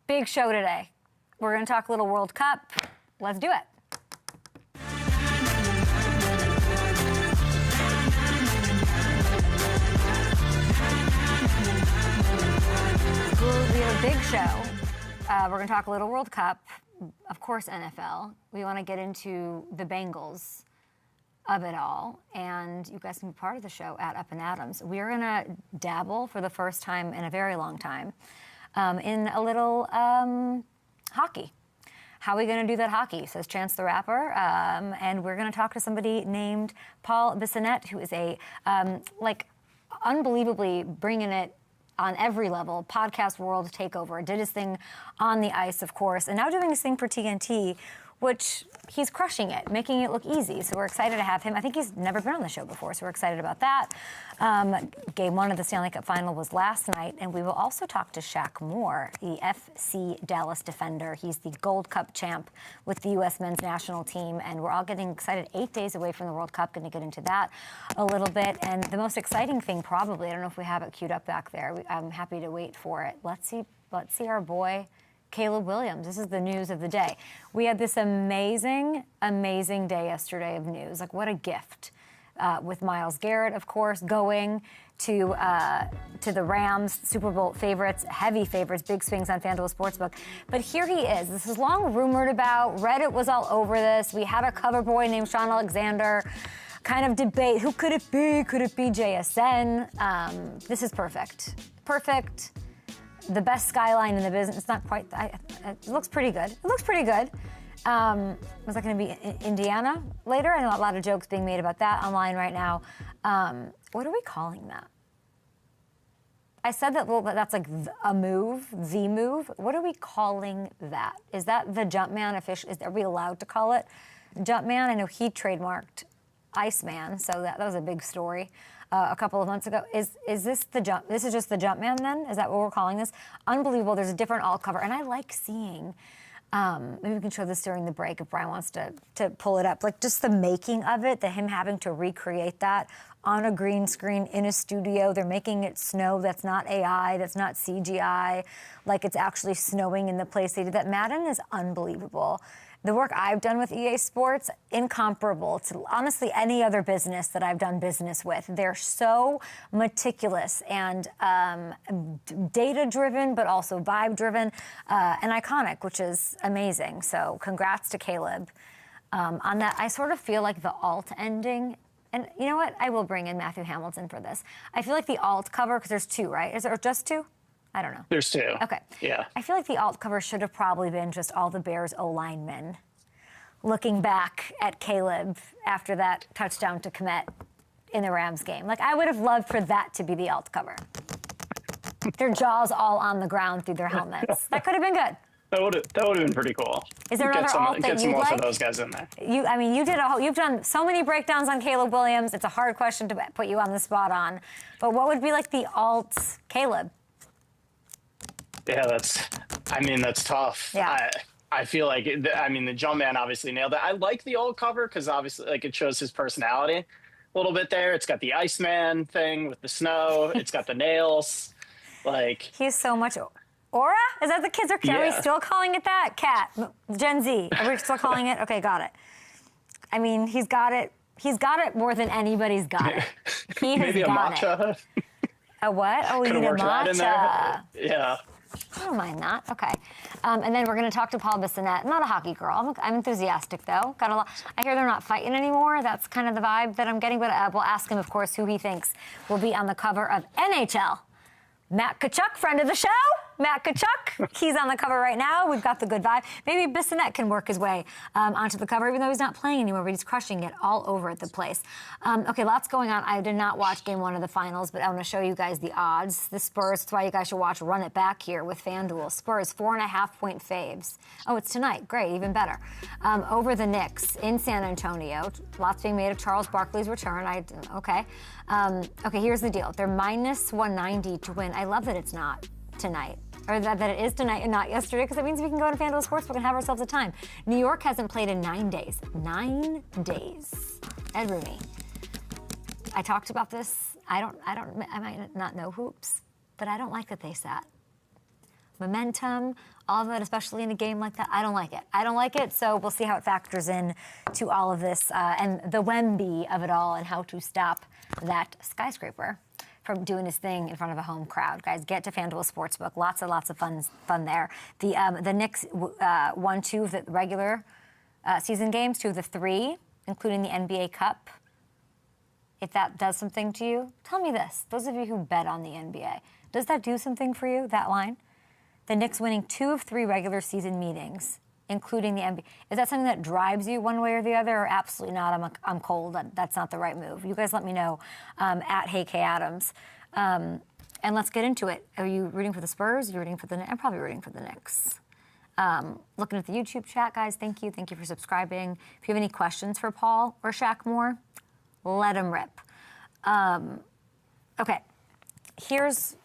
Big show today. We're going to talk a little World Cup. Let's do it. We have a big show. We're going to talk a little World Cup. Of course, NFL. We want to get into the Bengals of it all, and you guys can be part of the show at Up and Adams. We're going to dabble for the first time in a very long time in a little hockey. How are we going to do that hockey, says Chance the Rapper. And we're going to talk to somebody named Paul Bissonnette, who is a, unbelievably bringing it on every level, podcast world takeover. Did his thing on the ice, of course, and now doing his thing for TNT, which he's crushing it, making it look easy. So we're excited to have him. I think he's never been on the show before, so we're excited about that. Game 1 of the Stanley Cup Final was last night, and we will also talk to Shaq Moore, the FC Dallas defender. He's the Gold Cup champ with the U.S. men's national team, and we're all getting excited. 8 days away from the World Cup, going to get into that a little bit. And the most exciting thing, probably, I don't know if we have it queued up back there. I'm happy to wait for it. Let's see our boy Caleb Williams. This is the news of the day. We had this amazing, amazing day yesterday of news. Like, what a gift. With Myles Garrett, of course, going to the Rams, Super Bowl favorites, heavy favorites, big swings on FanDuel Sportsbook. But here he is. This is long rumored about. Reddit was all over this. We had a cover boy named Sean Alexander kind of debate. Who could it be? Could it be JSN? This is perfect. Perfect. The best skyline in the business. It's not quite. It looks pretty good. It looks pretty good. Was that going to be Indiana later? I know a lot of jokes being made about that online right now. What are we calling that? I said that. Well, that's like a move, the move. What are we calling that? Is that the Jumpman official? Are we allowed to call it Jumpman? I know he trademarked Iceman, so that was a big story. A couple of months ago. Is this the jump? This is just the Jumpman then? Is that what we're calling this? Unbelievable. There's a different alt cover. And I like seeing, maybe we can show this during the break if Brian wants to pull it up. Like just the making of it, him having to recreate that on a green screen in a studio. They're making it snow. That's not AI. That's not CGI. Like it's actually snowing in the place they did that. Madden is unbelievable. The work I've done with EA Sports, incomparable to, honestly, any other business that I've done business with. They're so meticulous and data-driven, but also vibe-driven and iconic, which is amazing. So congrats to Caleb on that. I sort of feel like the alt ending, and you know what? I will bring in Matthew Hamilton for this. I feel like the alt cover, because there's two, right? Is there just two? I don't know. There's two. Okay. Yeah. I feel like the alt cover should have probably been just all the Bears O-linemen looking back at Caleb after that touchdown to Kmet in the Rams game. Like, I would have loved for that to be the alt cover. Their jaws all on the ground through their helmets. That could have been good. That would have been pretty cool. Is there another alt that you like? Get some more of those guys in there. You've done so many breakdowns on Caleb Williams. It's a hard question to put you on the spot on. But what would be like the alt Caleb? Yeah, that's tough. Yeah. I feel like, the Jumpman obviously nailed it. I like the old cover because obviously, like, it shows his personality a little bit there. It's got the Iceman thing with the snow. It's got the nails. Like, he's so much aura. Is that the kids are? Are we still calling it that? Cat, Gen Z. Are we still calling it? Okay, got it. I mean, he's got it. He's got it more than anybody's got it. He has maybe got a matcha. It. A what? Oh, we need a matcha. Yeah. I don't mind that. Okay. And then we're going to talk to Paul Bissonnette. I'm not a hockey girl. I'm enthusiastic, though. Got a lot. I hear they're not fighting anymore. That's kind of the vibe that I'm getting. But we'll ask him, of course, who he thinks will be on the cover of NHL. Matt Tkachuk, friend of the show. Matt Tkachuk, he's on the cover right now. We've got the good vibe. Maybe Bissonnette can work his way onto the cover, even though he's not playing anymore, but he's crushing it all over the place. Okay, lots going on. I did not watch Game 1 of the Finals, but I want to show you guys the odds. The Spurs, that's why you guys should watch Run It Back here with FanDuel. Spurs, 4.5-point faves. Oh, it's tonight. Great, even better. Over the Knicks in San Antonio. Lots being made of Charles Barkley's return. Okay, here's the deal. They're minus 190 to win. I love that it's not tonight. Or that it is tonight and not yesterday, because that means we can go to FanDuel Sportsbook and have ourselves a time. New York hasn't played in 9 days. 9 days. Ed Rooney. I talked about this. I might not know hoops, but I don't like that they sat momentum, all of that, especially in a game like that. I don't like it. I don't like it, so we'll see how it factors in to all of this and the Wemby of it all and how to stop that skyscraper from doing his thing in front of a home crowd. Guys, get to FanDuel Sportsbook. Lots of fun there. The Knicks won 2 of the regular season games, 2 of the 3, including the NBA Cup. If that does something to you, tell me this. Those of you who bet on the NBA, does that do something for you, that line? The Knicks winning 2 of 3 regular season meetings, including the NBA. Is that something that drives you one way or the other, or absolutely not? I'm cold. That's not the right move. You guys let me know at Hey K Adams. And let's get into it. Are you rooting for the Spurs? Are you rooting for the Knicks? I'm probably rooting for the Knicks. Looking at the YouTube chat, guys, thank you. Thank you for subscribing. If you have any questions for Paul or Shaq Moore, let them rip. Okay, here's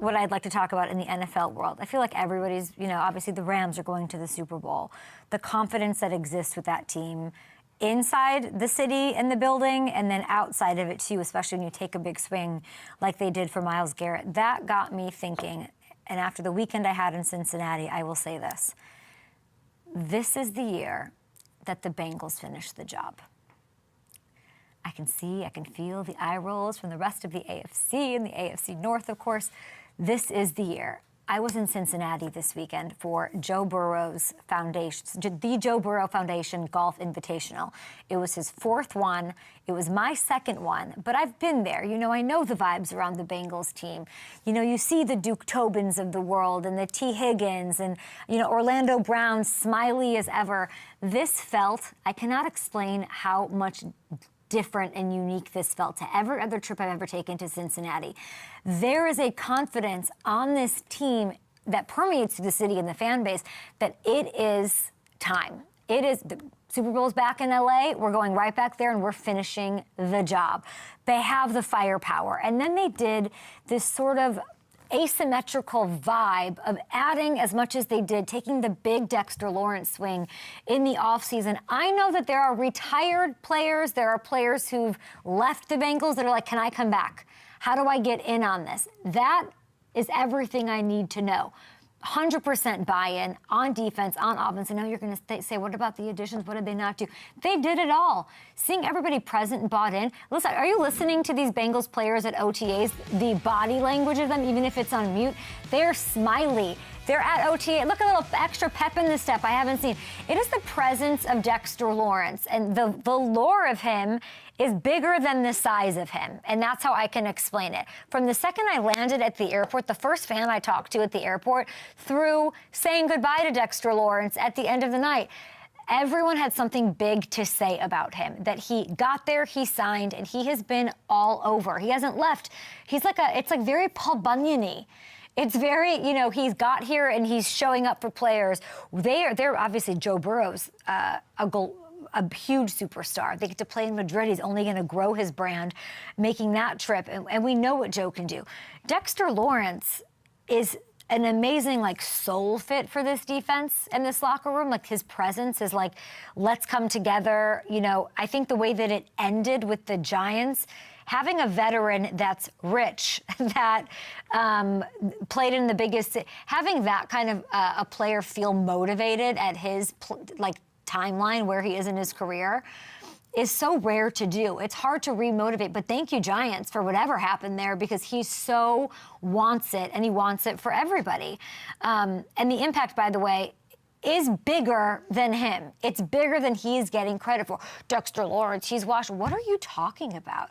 what I'd like to talk about in the NFL world. I feel like everybody's, obviously the Rams are going to the Super Bowl. The confidence that exists with that team inside the city and the building and then outside of it too, especially when you take a big swing like they did for Myles Garrett. That got me thinking, and after the weekend I had in Cincinnati, I will say this. This is the year that the Bengals finish the job. I can feel the eye rolls from the rest of the AFC and the AFC North, of course. This is the year. I was in Cincinnati this weekend for Joe Burrow's foundation, the Joe Burrow Foundation Golf Invitational. It was his 4th one. It was my 2nd one, but I've been there. I know the vibes around the Bengals team. You see the Duke Tobins of the world and the T. Higgins and, Orlando Brown, smiley as ever. This felt, I cannot explain how much different and unique this felt to every other trip I've ever taken to Cincinnati. There is a confidence on this team that permeates through the city and the fan base that it is time. It is, the Super Bowl's back in LA, we're going right back there and we're finishing the job. They have the firepower. And then they did this sort of asymmetrical vibe of adding as much as they did, taking the big Dexter Lawrence swing in the offseason. I know that there are retired players, there are players who've left the Bengals that are like, can I come back? How do I get in on this? That is everything I need to know. 100% buy-in on defense, on offense. I know you're going to say, what about the additions? What did they not do? They did it all. Seeing everybody present and bought in. Listen, are you listening to these Bengals players at OTAs? The body language of them, even if it's on mute, they're smiley. They're at OTA. Look, a little extra pep in the step I haven't seen. It is the presence of Dexter Lawrence, and the lore of him is bigger than the size of him, and that's how I can explain it. From the second I landed at the airport, the first fan I talked to at the airport, through saying goodbye to Dexter Lawrence at the end of the night, everyone had something big to say about him, that he got there, he signed, and he has been all over. He hasn't left. He's like it's like very Paul Bunyan-y. It's very, he's got here and he's showing up for players. They're obviously Joe Burrow's a huge superstar. They get to play in Madrid. He's only going to grow his brand, making that trip. And we know what Joe can do. Dexter Lawrence is an amazing, soul fit for this defense and this locker room. His presence is let's come together. I think the way that it ended with the Giants, having a veteran that's rich, that played in the biggest, having that kind of a player feel motivated at his timeline where he is in his career is so rare to do. It's hard to remotivate, but thank you, Giants, for whatever happened there, because he so wants it, and he wants it for everybody. And the impact, by the way, is bigger than him. It's bigger than he's getting credit for. Dexter Lawrence, he's washed. What are you talking about?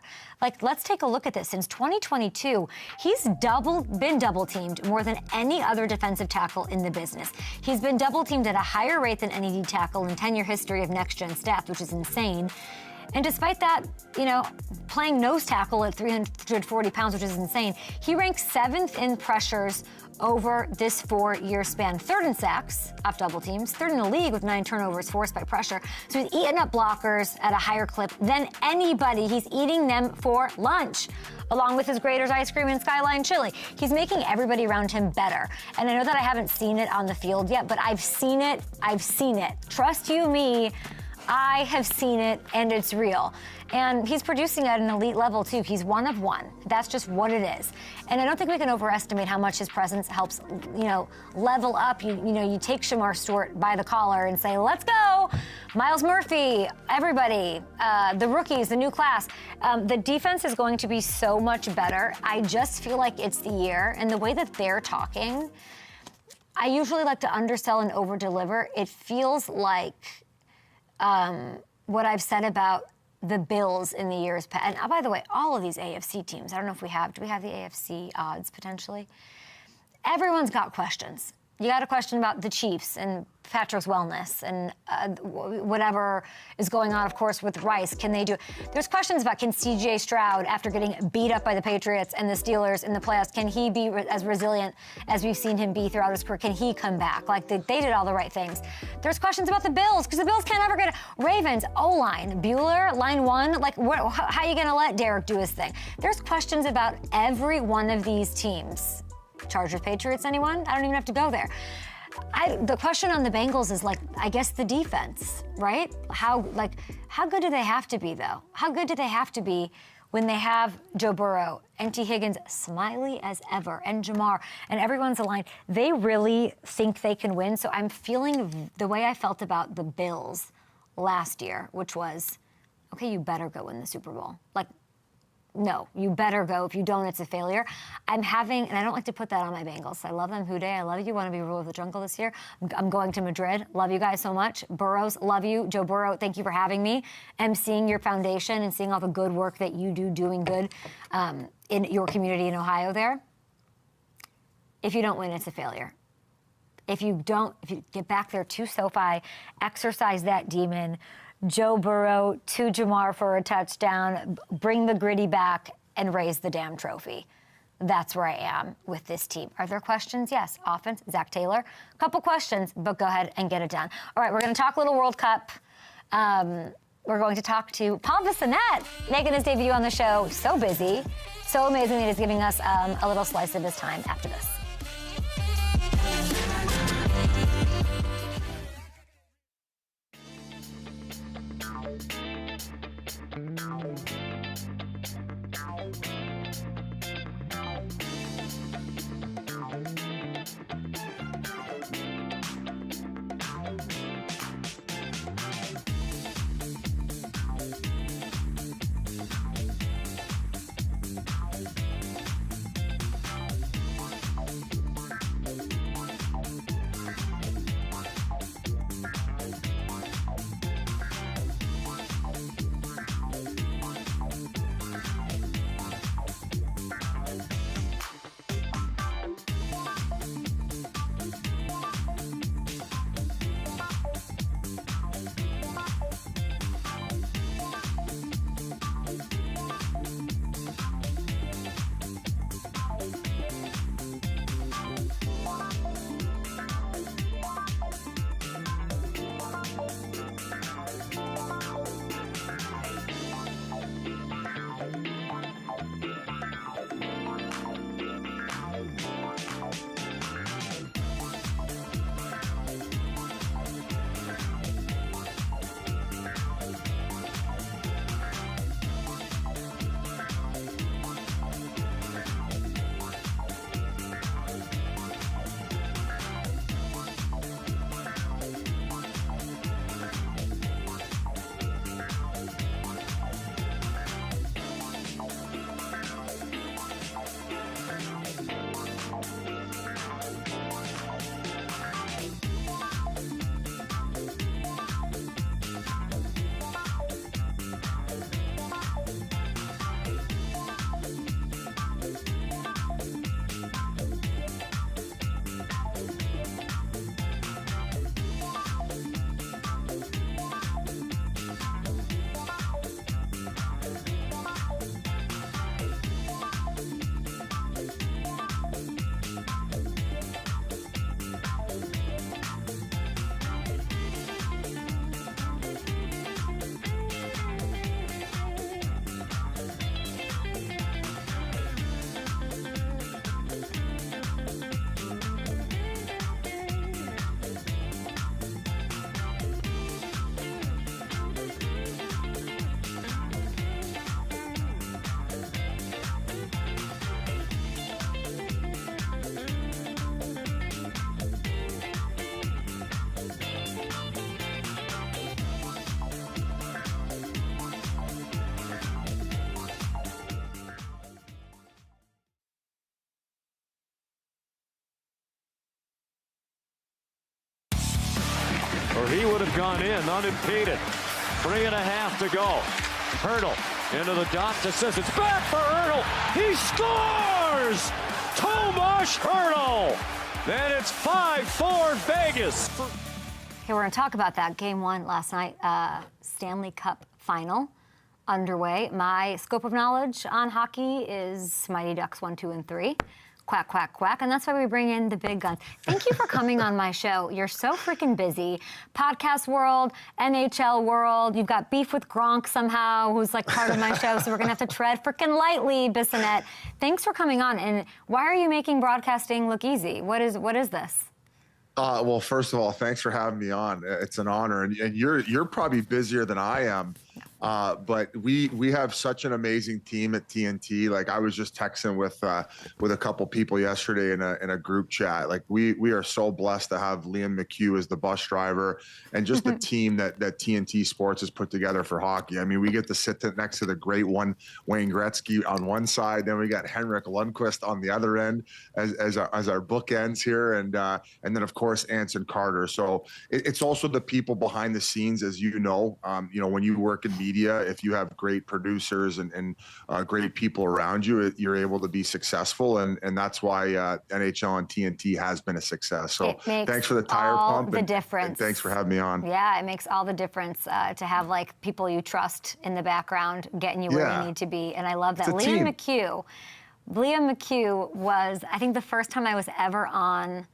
Let's take a look at this. Since 2022, he's been double-teamed more than any other defensive tackle in the business. He's been double-teamed at a higher rate than any D tackle in 10-year history of next-gen stats, which is insane. And despite that, playing nose tackle at 340 pounds, which is insane, he ranks 7th in pressures over this 4-year span. 3rd in sacks off double teams, 3rd in the league with 9 turnovers forced by pressure. So he's eating up blockers at a higher clip than anybody. He's eating them for lunch, along with his Grater's ice cream and Skyline chili. He's making everybody around him better. And I know that I haven't seen it on the field yet, but I've seen it. Trust you me, I have seen it, and it's real. And he's producing at an elite level, too. He's one of one. That's just what it is. And I don't think we can overestimate how much his presence helps, level up. You take Shamar Stewart by the collar and say, let's go. Miles Murphy, everybody, the rookies, the new class. The defense is going to be so much better. I just feel like it's the year. And the way that they're talking, I usually like to undersell and overdeliver. It feels like what I've said about the Bills in the years past. And by the way, all of these AFC teams, I don't know if do we have the AFC odds potentially? Everyone's got questions. You got a question about the Chiefs and Patrick's wellness and whatever is going on, of course, with Rice. Can they do it? There's questions about, can C.J. Stroud, after getting beat up by the Patriots and the Steelers in the playoffs, can he be as resilient as we've seen him be throughout his career? Can he come back? Like, they did all the right things. There's questions about the Bills, because the Bills can't ever get it. Ravens, O-line, Bueller, line one. Like, how are you going to let Derek do his thing? There's questions about every one of these teams. Chargers, Patriots, anyone? I don't even have to go there. The question on the Bengals is, I guess the defense, right? How good do they have to be, though? How good do they have to be when they have Joe Burrow and T. Higgins, smiley as ever, and Jamar, and everyone's aligned? They really think they can win. So I'm feeling the way I felt about the Bills last year, which was, okay, you better go win the Super Bowl. No, you better go. If you don't, it's a failure. And I don't like to put that on my Bengals. I love them. Houday, I love you. Want to be rule of the jungle this year. I'm going to Madrid. Love you guys so much. Burrows, love you. Joe Burrow, thank you for having me. And seeing your foundation and seeing all the good work that you do doing good in your community in Ohio there. If you don't win, it's a failure. If you get back there to SoFi, exercise that demon, Joe Burrow to Jamar for a touchdown, bring the gritty back, and raise the damn trophy. That's where I am with this team. Are there questions? Yes. Offense, Zach Taylor. A couple questions, but go ahead and get it done. All right, we're going to talk a little World Cup. We're going to talk to Paul Bissonnette, making his debut on the show. So busy, so amazing that he's giving us a little slice of his time after this. He would have gone in unimpeded. 3.5 to go. Hurdle into the dot to Sissons. It's back for Hurdle. He scores! Tomas Hurdle. Then it's 5-4 Vegas. Okay, we're going to talk about that. Game 1 last night, Stanley Cup Final underway. My scope of knowledge on hockey is Mighty Ducks 1, 2, and 3. Quack, quack, quack. And that's why we bring in the big guns. Thank you for coming on my show. You're so freaking busy. Podcast world, NHL world. You've got beef with Gronk somehow, who's like part of my show. So we're going to have to tread freaking lightly, Bissonnette. Thanks for coming on. And why are you making broadcasting look easy? What is this? Well, first of all, thanks for having me on. It's an honor, and you're probably busier than I am. But we have such an amazing team at TNT. Like, I was just texting with a couple people yesterday in a group chat. Like, we are so blessed to have Liam McHugh as the bus driver, and just the team that TNT Sports has put together for hockey. I mean, we get to sit next to the great one, Wayne Gretzky, on one side. Then we got Henrik Lundqvist on the other end as our bookends here, and then of course Anson Carter. So it's also the people behind the scenes, as you know. When you work in media, if you have great producers and great people around you, you're able to be successful, and that's why NHL and TNT has been a success. So thanks for the tire pump. The difference. And thanks for having me on. Yeah, it makes all the difference to have like people you trust in the background getting you where you need to be, and I love that. Liam McHugh was, I think, the first time I was ever on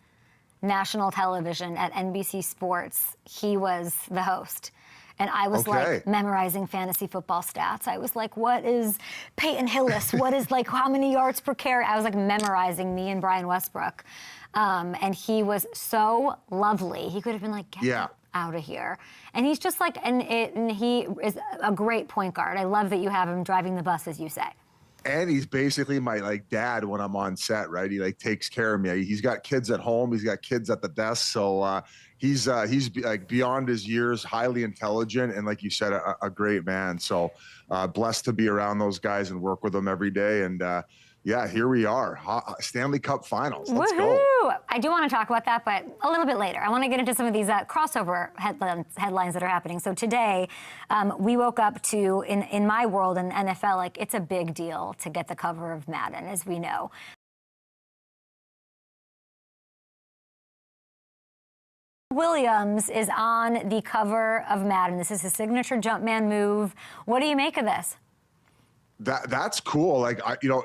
national television at NBC Sports. He was the host. And I was like memorizing fantasy football stats. I was like, what is Peyton Hillis? What is like how many yards per carry? I was like memorizing me and Brian Westbrook. And he was so lovely. He could have been like, get out of here. And he's just like, and he is a great point guard. I love that you have him driving the bus, as you say. And he's basically my dad when I'm on set, right? He takes care of me. He's got kids at home. He's got kids at the desk. So he's like beyond his years, highly intelligent, and like you said, a great man. So blessed to be around those guys and work with them every day. And yeah, here we are, Stanley Cup Finals. Let's go. I do want to talk about that, but a little bit later. I want to get into some of these crossover headlines that are happening. So today, we woke up to, in my world, in NFL, like, it's a big deal to get the cover of Madden, as we know. Williams is on the cover of Madden. This is his signature Jumpman move. What do you make of this? That's cool. Like, you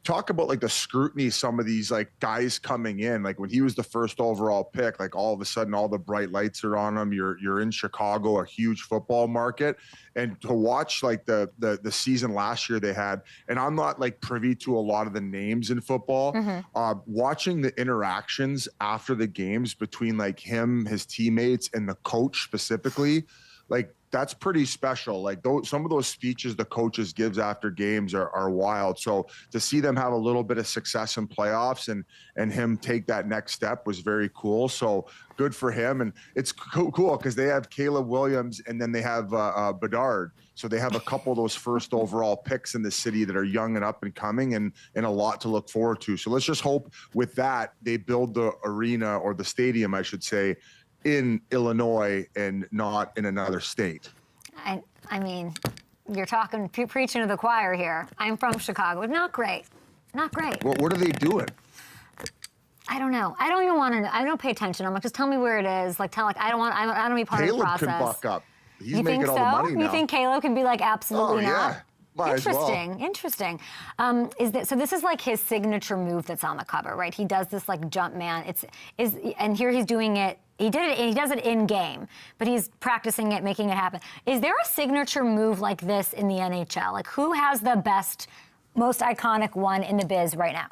talk about like the scrutiny, some of these like guys coming in, like when he was the first overall pick, like all of a sudden all the bright lights are on him. You're in Chicago, a huge football market, and to watch like the season last year they had, and I'm not like privy to a lot of the names in football, watching the interactions after the games between like him, his teammates, and the coach specifically, like, that's pretty special. Like some of those speeches the coaches gives after games are wild. So to see them have a little bit of success in playoffs and him take that next step was very cool. So good for him. And it's cool because they have Caleb Williams and then they have Bedard. So they have a couple of those first overall picks in the city that are young and up and coming, and a lot to look forward to. So let's just hope with that they build the arena, or the stadium, I should say, in Illinois and not in another state. I mean, you're preaching to the choir here. I'm from Chicago. Not great. Not great. Well, what are they doing? I don't know. I don't even want to know. I don't pay attention. I'm like, just tell me where it is. Like, I don't want to be part of the process. Caleb can buck up. He's making all the money now. You think Caleb can be like, absolutely not? Yeah. Interesting. So this is like his signature move that's on the cover, right? He does this like jump man. And here he's doing it. He does it in game, but he's practicing it, making it happen. Is there a signature move like this in the NHL? Like, who has the best, most iconic one in the biz right now?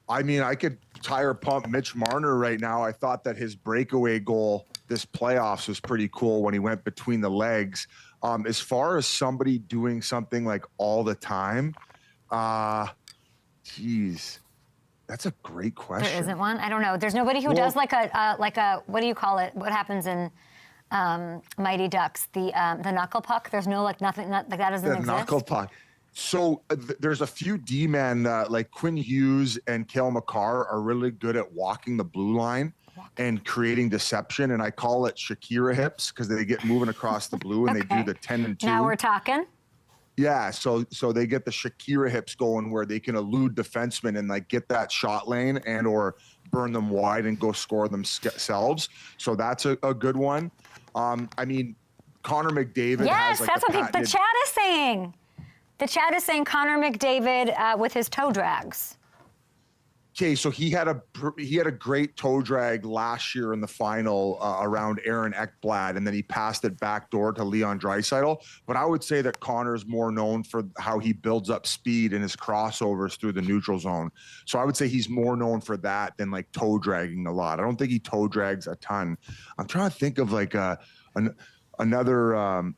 I mean, I could tire pump Mitch Marner right now. I thought that his breakaway goal this playoffs was pretty cool when he went between the legs. As far as somebody doing something like all the time, geez, that's a great question. There isn't one? I don't know. There's nobody who does like a what do you call it? What happens in Mighty Ducks? The knuckle puck? There's no like nothing like that doesn't exist. The knuckle puck. So there's a few D-men like Quinn Hughes and Cale Makar are really good at walking the blue line and creating deception. And I call it Shakira hips because they get moving across the blue and they do the 10 and 2. Now we're talking. Yeah, so they get the Shakira hips going where they can elude defensemen and like get that shot lane and or burn them wide and go score themselves. So that's a good one. I mean, Connor McDavid. Yes, has like that's what the chat is saying. The chat is saying Connor McDavid with his toe drags. Okay, so he had a great toe drag last year in the final around Aaron Ekblad, and then he passed it backdoor to Leon Draisaitl. But I would say that Connor's more known for how he builds up speed in his crossovers through the neutral zone. So I would say he's more known for that than like toe dragging a lot. I don't think he toe drags a ton. I'm trying to think of like another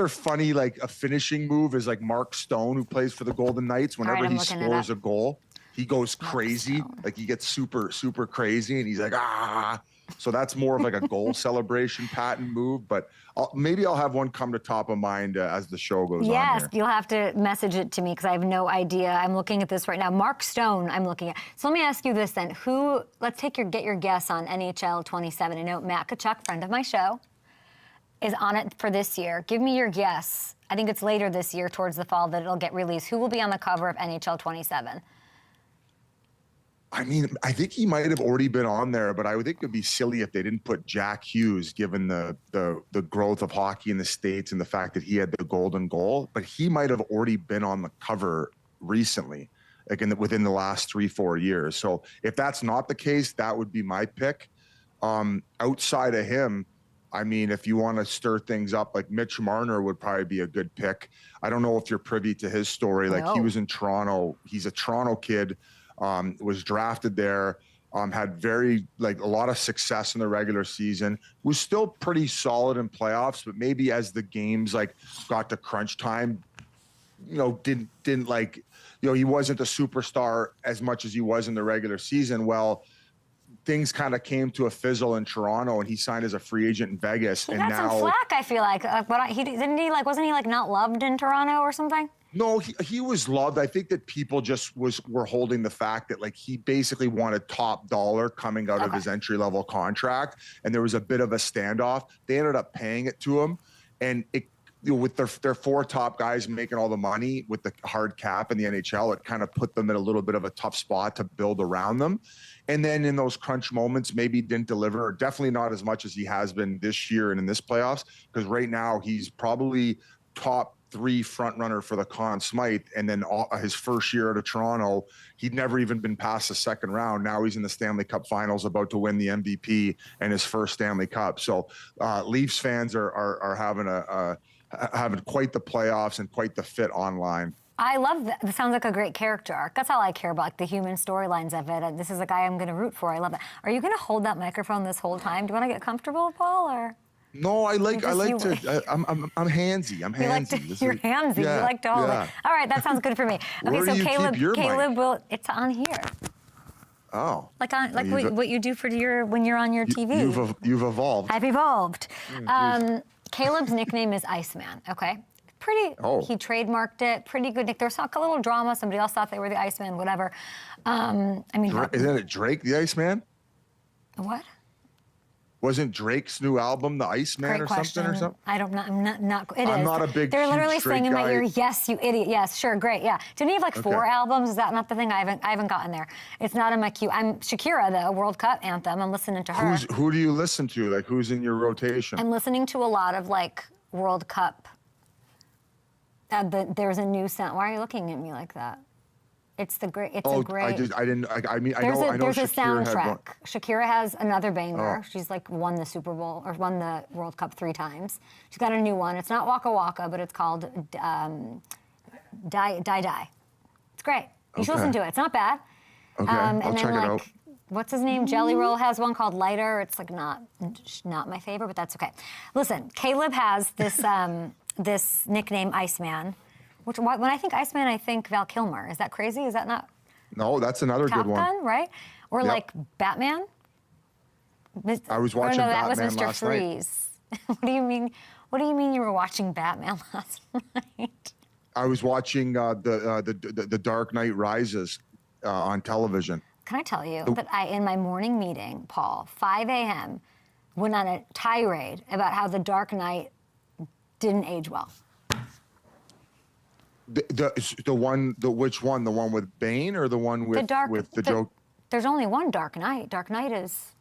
funny like a finishing move is like Mark Stone, who plays for the Golden Knights. Whenever he scores a goal, he goes crazy. Like he gets super, super crazy and he's like, ah. So that's more of like a goal celebration patent move. But maybe I'll have one come to top of mind as the show goes on. Yes, you'll have to message it to me because I have no idea. I'm looking at this right now. Mark Stone, I'm looking at. So let me ask you this then. Let's get your guess on NHL 27. I know Matt Tkachuk, friend of my show, is on it for this year. Give me your guess. I think it's later this year, towards the fall, that it'll get released. Who will be on the cover of NHL 27? I mean, I think he might have already been on there, but I would think it would be silly if they didn't put Jack Hughes, given the growth of hockey in the States and the fact that he had the golden goal. But he might have already been on the cover recently, like within the last 3-4 years. So if that's not the case, that would be my pick. Outside of him, I mean, if you want to stir things up, like Mitch Marner would probably be a good pick. I don't know if you're privy to his story. Like he was in Toronto. He's a Toronto kid. Was drafted there, had a lot of success in the regular season, was still pretty solid in playoffs, but maybe as the games like got to crunch time, didn't like, he wasn't a superstar as much as he was in the regular season. Well, things kind of came to a fizzle in Toronto and he signed as a free agent in Vegas. He got some flack, I feel like. Wasn't he not loved in Toronto or something? No, he was loved. I think that people just were holding the fact that like he basically wanted top dollar coming out of his entry level contract, and there was a bit of a standoff. They ended up paying it to him, and with their 4 top guys making all the money with the hard cap in the NHL, it kind of put them in a little bit of a tough spot to build around them. And then in those crunch moments, maybe didn't deliver, or definitely not as much as he has been this year and in this playoffs, because right now he's probably top 3 front runner for the Conn Smythe, and then his first year out of Toronto, he'd never even been past the second round. Now he's in the Stanley Cup Finals, about to win the MVP and his first Stanley Cup. So Leafs fans are having quite the playoffs and quite the fit online. I love that. That sounds like a great character arc. That's all I care about, like the human storylines of it. This is a guy I'm going to root for. I love it. Are you going to hold that microphone this whole time? Do you want to get comfortable, Paul, or? No, I'm handsy. You're handsy. Yeah, you like to hold it. All right, that sounds good for me. Okay, Where so do you Caleb keep your mic? will. It's on here. Oh. What you do when you're on your TV. You've evolved. I've evolved. Caleb's nickname is Iceman. Okay. He trademarked it. Pretty good nick. There was a little drama. Somebody else thought they were the Iceman. Whatever. Isn't it Drake the Iceman? What? Wasn't Drake's new album The Iceman or something? I'm not. It is. I'm not a big. They're literally Drake saying in my guy. ear, "Yes, you idiot." Yes, sure, great, yeah. Didn't he have 4 albums? Is that not the thing? I haven't gotten there. It's not in my queue. I'm Shakira, the World Cup anthem. I'm listening to her. Who do you listen to? Like, who's in your rotation? I'm listening to a lot of World Cup. There's a new sound. Why are you looking at me like that? It's a great. There's a soundtrack. Shakira has another banger. She's won the Super Bowl or won the World Cup 3 times. She's got a new one. It's not Waka Waka, but it's called Die Die. It's great. You should listen to it. It's not bad. Okay, I'll check it out. What's his name? Jelly Roll has one called Lighter. It's not my favorite, but that's okay. Listen, Caleb has this this nickname Iceman. When I think Iceman, I think Val Kilmer. Is that crazy? Is that not? No, that's another good one. Top Gun, right? Or Batman? I was watching that Batman was Mr. last Freeze. What do you mean? What do you mean you were watching Batman last night? I was watching the Dark Knight Rises on television. Can I tell you that in my morning meeting, Paul, 5 a.m., went on a tirade about how the Dark Knight didn't age well. Which one? The one with Bane or the one with the Joker? There's only one Dark Knight. Dark Knight is.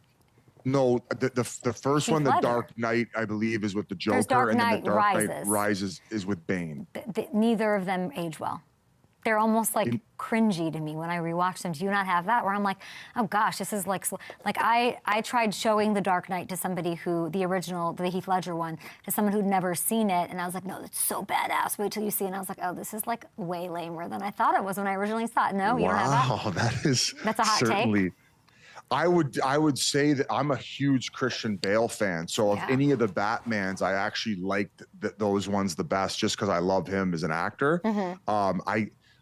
No, the first one, the Dark Knight, I believe, is with the Joker, and then the Dark Knight Rises is with Bane. Neither of them age well. They're almost like cringy to me when I rewatch them. Do you not have that? Where I'm like, oh gosh, this is like I tried showing The Dark Knight to somebody who, the original, the Heath Ledger one, to someone who'd never seen it, and I was like, no, it's so badass. Wait till you see it. And I was like, oh, this is like way lamer than I thought it was when I originally saw it. No, you don't have that? Wow, that's a hot take. I would say that I'm a huge Christian Bale fan. So of any of the Batmans, I actually liked those ones the best, just because I love him as an actor.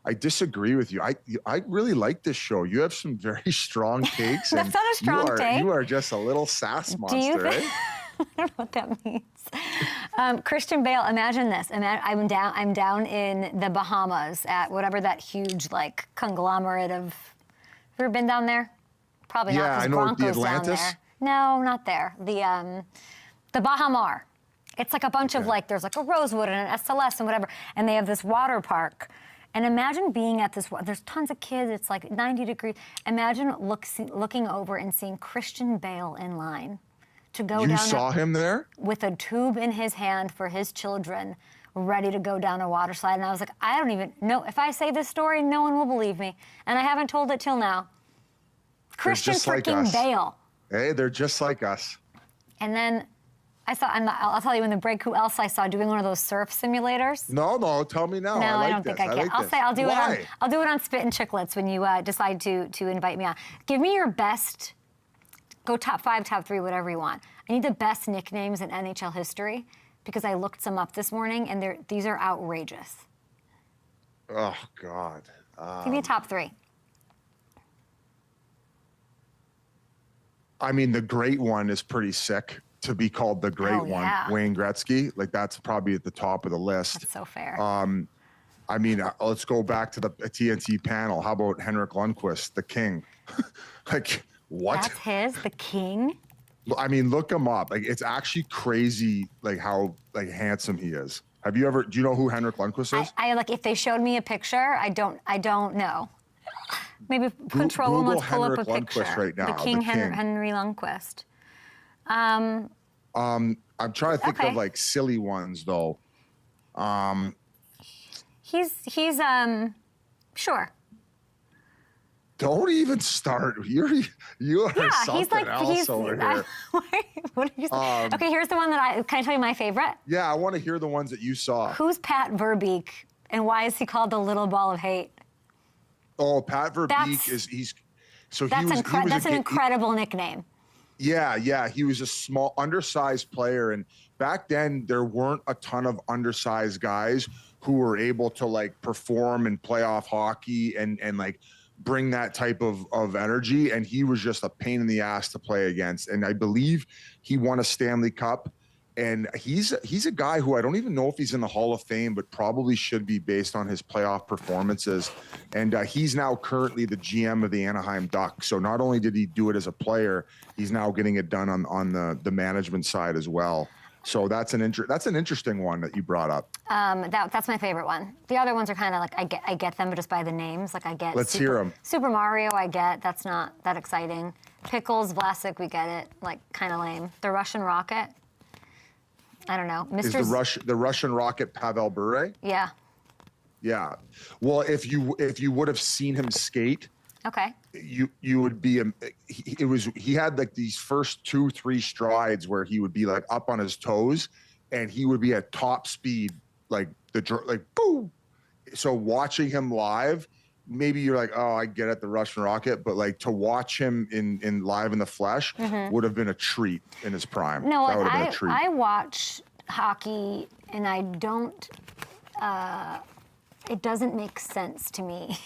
I disagree with you. I really like this show. You have some very strong takes. That's not a strong take. You are just a little sass monster, Do you right? I don't know what that means. Christian Bale, imagine this. I'm down in the Bahamas at whatever that huge like conglomerate of. Have you ever been down there? Probably not. I know Broncos the Atlantis. Down there. No, not there. The Baha Mar. It's like a bunch of like there's like a Rosewood and an SLS and whatever, and they have this water park. And imagine being at this, there's tons of kids, it's like 90 degrees. Imagine looking over and seeing Christian Bale in line to go down. You saw him there? With a tube in his hand for his children, ready to go down a water slide. And I was like, I don't even know. If I say this story, no one will believe me. And I haven't told it till now. Christian freaking Bale. Hey, they're just like us. And then I saw, I'll tell you in the break who else I saw doing one of those surf simulators. No, tell me now. No, I don't think I can. I'll do it on Spit and Chicklets when you decide to invite me on. Give me your best, go top 5, top 3, whatever you want. I need the best nicknames in NHL history because I looked some up this morning and these are outrageous. Oh, God. Give me a top 3. I mean, the great one is pretty sick. To be called the great one, Wayne Gretzky, like that's probably at the top of the list. That's so fair. I mean, let's go back to the TNT panel. How about Henrik Lundqvist, the king? Like, what? That's the king? I mean, look him up. Like, it's actually crazy, like how like handsome he is. Do you know who Henrik Lundqvist is? I like, if they showed me a picture, I don't know. Maybe control and let's pull up a picture. Right now, the king. Henry Lundqvist. I'm trying to think of like silly ones though. He's sure. Don't even start. You are something else over here. What are you saying? Okay, here's the one that can I tell you my favorite? Yeah, I want to hear the ones that you saw. Who's Pat Verbeek and why is he called the little ball of hate? Oh, Pat Verbeek That's an incredible nickname. Yeah, he was a small, undersized player, and back then there weren't a ton of undersized guys who were able to like perform in playoff hockey and like bring that type of energy, and he was just a pain in the ass to play against. And I believe he won a Stanley Cup. And he's a guy who I don't even know if he's in the Hall of Fame, but probably should be based on his playoff performances. And he's now currently the GM of the Anaheim Ducks. So not only did he do it as a player, he's now getting it done on the management side as well. So that's an interesting one that you brought up. That's my favorite one. The other ones are kind of like I get them, but just by the names. Like I get. Let's hear them. Super Mario, I get. That's not that exciting. Pickles, Vlasic, we get it. Like kind of lame. The Russian Rocket. I don't know. Is the Russian Rocket Pavel Bure? Yeah. Yeah. Well, if you would have seen him skate, okay, you would be he had like these first 2-3 strides where he would be like up on his toes, and he would be at top speed, like boom. So watching him live, maybe you're like, oh, I get it, the Russian Rocket, but like to watch him in live in the flesh would have been a treat in his prime. No, that would have been a treat. I watch hockey and I don't. It doesn't make sense to me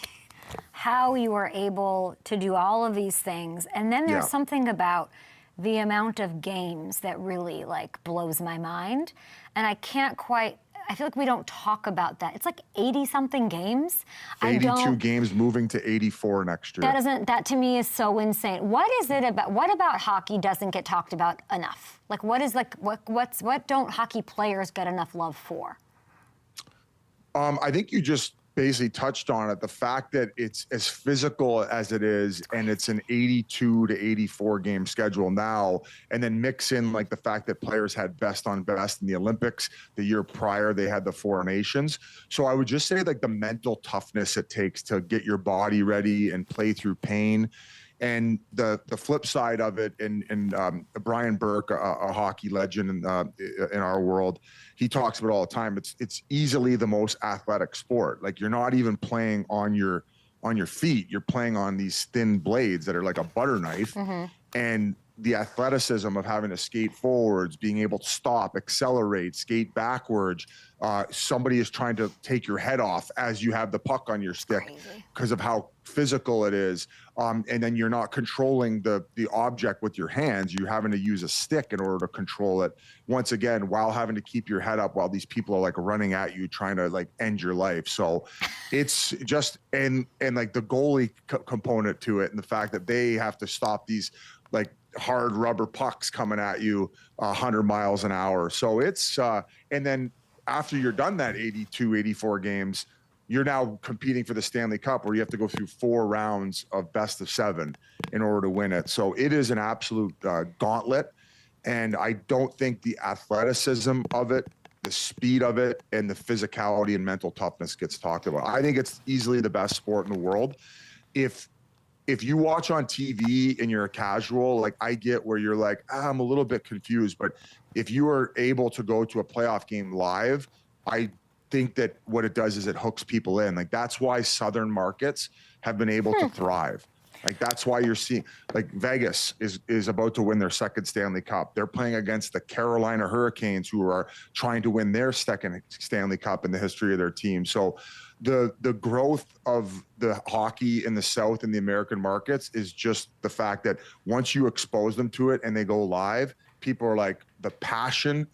how you are able to do all of these things, and then there's something about the amount of games that really like blows my mind, and I can't quite. I feel like we don't talk about that. It's like 80-something games. 82 games moving to 84 next year. That to me is so insane. What about hockey doesn't get talked about enough? Like what don't hockey players get enough love for? I think you just basically touched on it. The fact that it's as physical as it is, and it's an 82 to 84 game schedule now, and then mix in like the fact that players had best on best in the Olympics. The year prior, they had the Four Nations. So I would just say like the mental toughness it takes to get your body ready and play through pain. And the flip side of it, and Brian Burke, a hockey legend in our world, he talks about it all the time. It's easily the most athletic sport. Like you're not even playing on your feet. You're playing on these thin blades that are like a butter knife. Mm-hmm. And the athleticism of having to skate forwards, being able to stop, accelerate, skate backwards. Somebody is trying to take your head off as you have the puck on your stick because of how physical it is. And then you're not controlling the object with your hands. You're having to use a stick in order to control it. Once again, while having to keep your head up while these people are like running at you, trying to like end your life. So it's just, and like the goalie component to it, and the fact that they have to stop these like hard rubber pucks coming at you 100 miles an hour. So it's, and then after you're done that 82, 84 games, you're now competing for the Stanley Cup, where you have to go through 4 rounds of best of 7 in order to win it. So it is an absolute gauntlet. And I don't think the athleticism of it, the speed of it, and the physicality and mental toughness gets talked about. I think it's easily the best sport in the world. If you watch on TV and you're a casual, like I get where you're like, I'm a little bit confused. But if you are able to go to a playoff game live, I think that what it does is it hooks people in. Like that's why Southern markets have been able to thrive. Like that's why you're seeing, like Vegas is about to win their second Stanley Cup. They're playing against the Carolina Hurricanes, who are trying to win their second Stanley Cup in the history of their team. So the growth of the hockey in the South and the American markets is just the fact that once you expose them to it and they go live, people are like, the passion,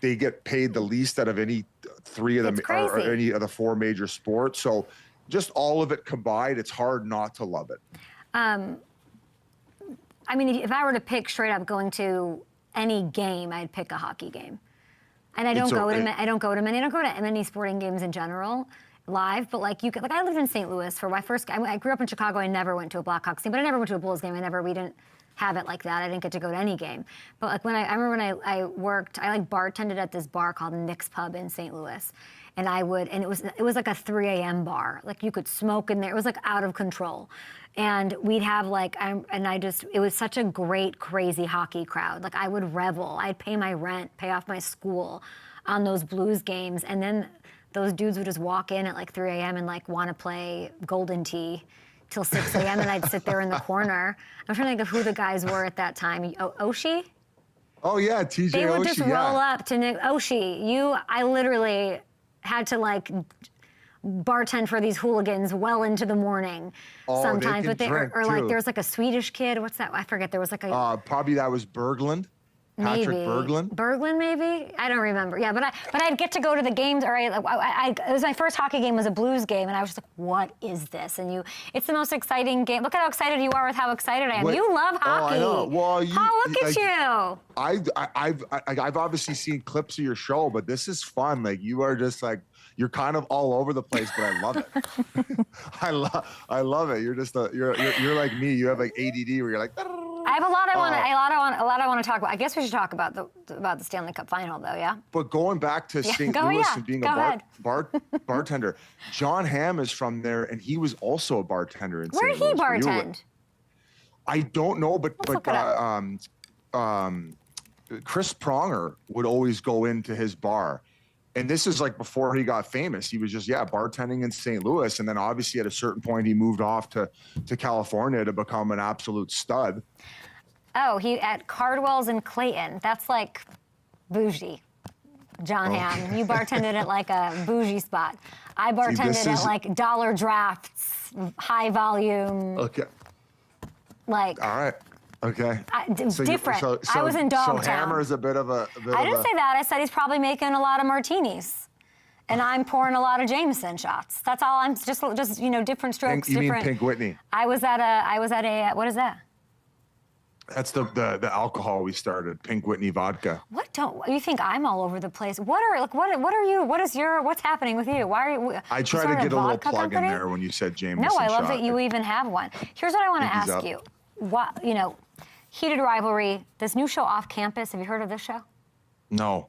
they get paid the least out of any 3 of them or any of the 4 major sports. So just all of it combined, it's hard not to love it. I mean, if I were to pick straight up going to any game, I'd pick a hockey game. And I don't go to many. I don't go to many sporting games in general live, but like I lived in St. Louis for my first. I grew up in Chicago. I never went to a Blackhawks game, but I never went to a Bulls game. We didn't have it like that. I didn't get to go to any game. But like I remember when I worked, I like bartended at this bar called Nick's Pub in St. Louis. And it was like a 3 a.m. bar. Like you could smoke in there. It was like out of control. And we'd have like, it was such a great, crazy hockey crowd. Like I would revel. I'd pay my rent, pay off my school on those Blues games. And then those dudes would just walk in at like 3 a.m. and like want to play Golden Tee till 6 a.m. and I'd sit there in the corner. I'm trying to think of who the guys were at that time. Oshie? Oh yeah, TJ Oshie. They would just roll up to Nick Oshie. I literally had to like bartend for these hooligans well into the morning sometimes. Or like there was like a Swedish kid. What's that? I forget. There was like a probably that was Berglund. Patrick Berglund? Berglund, maybe? I don't remember. Yeah, but I'd get to go to the games, or it was my first hockey game was a Blues game, and I was just like, what is this? And it's the most exciting game. Look at how excited you are with how excited I am. You love hockey. Oh, I know. Well, look at you. I've obviously seen clips of your show, but this is fun. Like, you are just like, you're kind of all over the place, but I love it. I love it. You're just you're like me. You have like ADD where you're like, I have a lot I want to talk about. I guess we should talk about the Stanley Cup Final, though. Yeah. But going back to St. Louis and being a bartender, John Hamm is from there, and he was also a bartender in St. Louis. Where did he bartend? I don't know, but Chris Pronger would always go into his bar. And this is like before he got famous. He was just, bartending in St. Louis. And then obviously at a certain point, he moved off to California to become an absolute stud. Oh, he at Cardwell's in Clayton. That's like bougie, John Hamm. You bartended at like a bougie spot. I bartended at like Dollar Drafts, high volume. Okay. Like. All right. Okay. Different. I was in Dogtown. So Hammer is a bit of a. I didn't say that. I said he's probably making a lot of martinis. And I'm pouring a lot of Jameson shots. That's all. I'm just you know, different strokes. You different. mean Pink Whitney? I was at a. What is that? That's the alcohol we started. Pink Whitney vodka. What don't you think I'm all over the place? What are you? What's happening with you? Why are you? I tried to get a little plug in there when you said Jameson. No, I love shot. that you even have one. Here's what I want to ask you. What, you know, heated rivalry. This new show Off Campus. Have you heard of this show? No.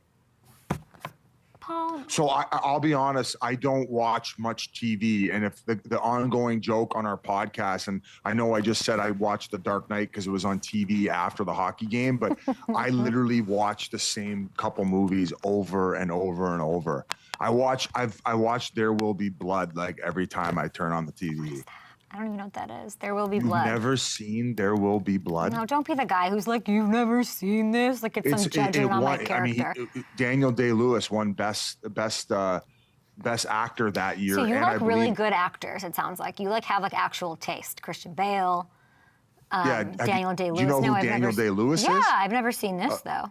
Paul. So I'll be honest, I don't watch much TV. And if the ongoing joke on our podcast, and I know I just said I watched The Dark Knight because it was on TV after the hockey game, but I literally watch the same couple movies over and over and over. I watched There Will Be Blood like every time I turn on the TV. I don't even know what that is. There Will Be Blood. You've never seen There Will Be Blood? No, don't be the guy who's like, you've never seen this. Like it's some judgment on my character. I mean, Daniel Day-Lewis won best actor that year. So you like really good actors. It sounds like you have like actual taste. Christian Bale. Daniel Day-Lewis. Do you know who Daniel Day-Lewis is? Yeah, I've never seen this though.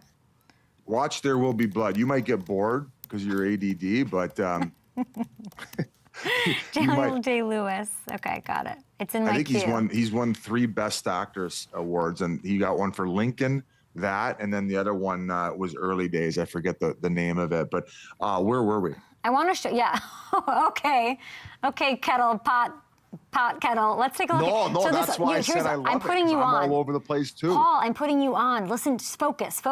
Watch There Will Be Blood. You might get bored because you're ADD, but. Daniel Day-Lewis. Okay, got it. It's in my queue. I think he's won 3 Best Actors awards, and he got one for Lincoln, and then the other one was Early Days. I forget the name of it, but where were we? I want to show. Yeah. Okay, kettle pot. Kettle. Let's take a look. No, that's why I said I love I'm putting you on. I'm all over the place too. Paul, I'm putting you on. Listen, focus.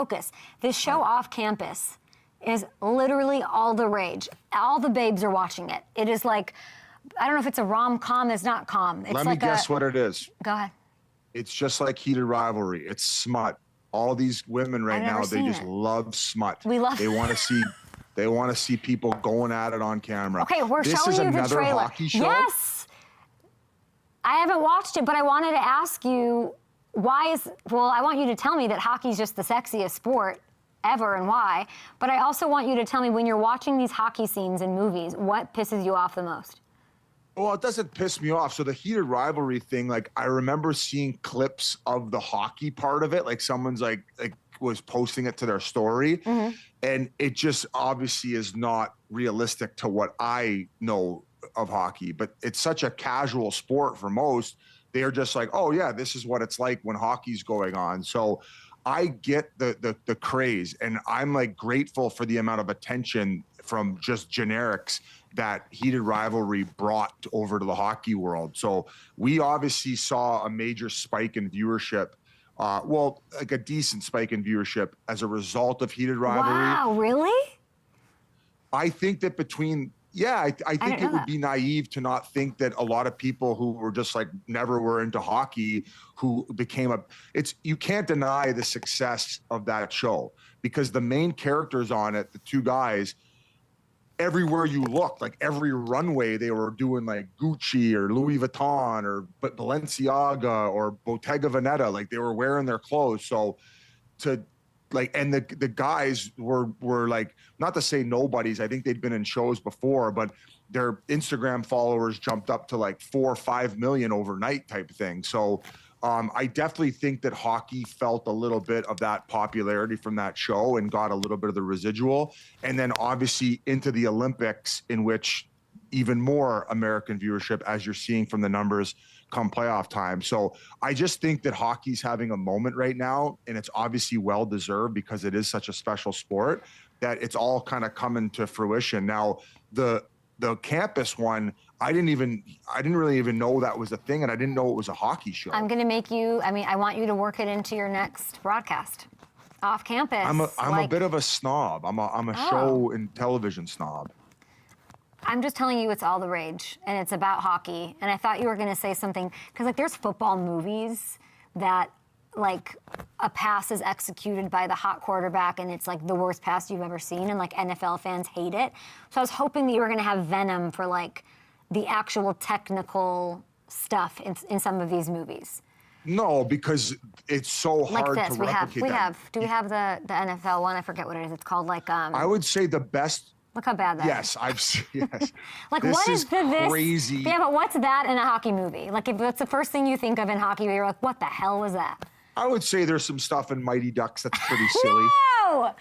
This show Off Campus is literally all the rage. All the babes are watching it. It is like, I don't know if it's a rom-com. It's not com. It's Let me guess what it is. Go ahead. It's just like Heated Rivalry. It's smut. All these women right now, they just love smut. We love. They want to see. They want to see people going at it on camera. Okay, we're showing you the trailer. This is another hockey show? Yes. I haven't watched it, but I wanted to ask you, I want you to tell me that hockey's just the sexiest sport ever and why, but I also want you to tell me when you're watching these hockey scenes in movies, what pisses you off the most? Well, it doesn't piss me off. So the heated rivalry thing, like I remember seeing clips of the hockey part of it, like someone's like was posting it to their story, and it just obviously is not realistic to what I know of hockey, but it's such a casual sport for most. They're just like, oh yeah, this is what it's like when hockey's going on. So I get the craze, and I'm like grateful for the amount of attention from just generics that heated rivalry brought over to the hockey world. So we obviously saw a major spike in viewership, like a decent spike in viewership as a result of heated rivalry. Wow, really? I think that I think it would be naive to not think that a lot of people who were just like never were into hockey, who became you can't deny the success of that show, because the main characters on it, the 2 guys, everywhere you looked, like every runway, they were doing like Gucci or Louis Vuitton or Balenciaga or Bottega Veneta, like they were wearing their clothes. So and the guys were like, not to say nobodies, I think they'd been in shows before, but their Instagram followers jumped up to like 4 or 5 million overnight type thing. So I definitely think that hockey felt a little bit of that popularity from that show and got a little bit of the residual. And then obviously into the Olympics, in which even more American viewership, as you're seeing from the numbers come playoff time. So I just think that hockey's having a moment right now, and it's obviously well-deserved because it is such a special sport, that it's all kind of coming to fruition. Now, the campus one, I didn't really even know that was a thing, and I didn't know it was a hockey show. I'm going to make you, I want you to work it into your next broadcast. Off campus. I'm a bit of a snob. I'm a show and television snob. I'm just telling you, it's all the rage, and it's about hockey. And I thought you were going to say something, because like there's football movies that like a pass is executed by the hot quarterback, and it's like the worst pass you've ever seen, and like NFL fans hate it. So I was hoping that you were going to have venom for like the actual technical stuff in some of these movies. No, because it's so hard like this. to replicate that. Do we have the NFL one? I forget what it is. It's called like I would say the best. Look how bad that is. Yes, I've seen. Yes. Like, this what is crazy. Yeah, but what's that in a hockey movie? Like, if that's the first thing you think of in hockey, where you're like, what the hell was that? I would say there's some stuff in Mighty Ducks that's pretty silly. No!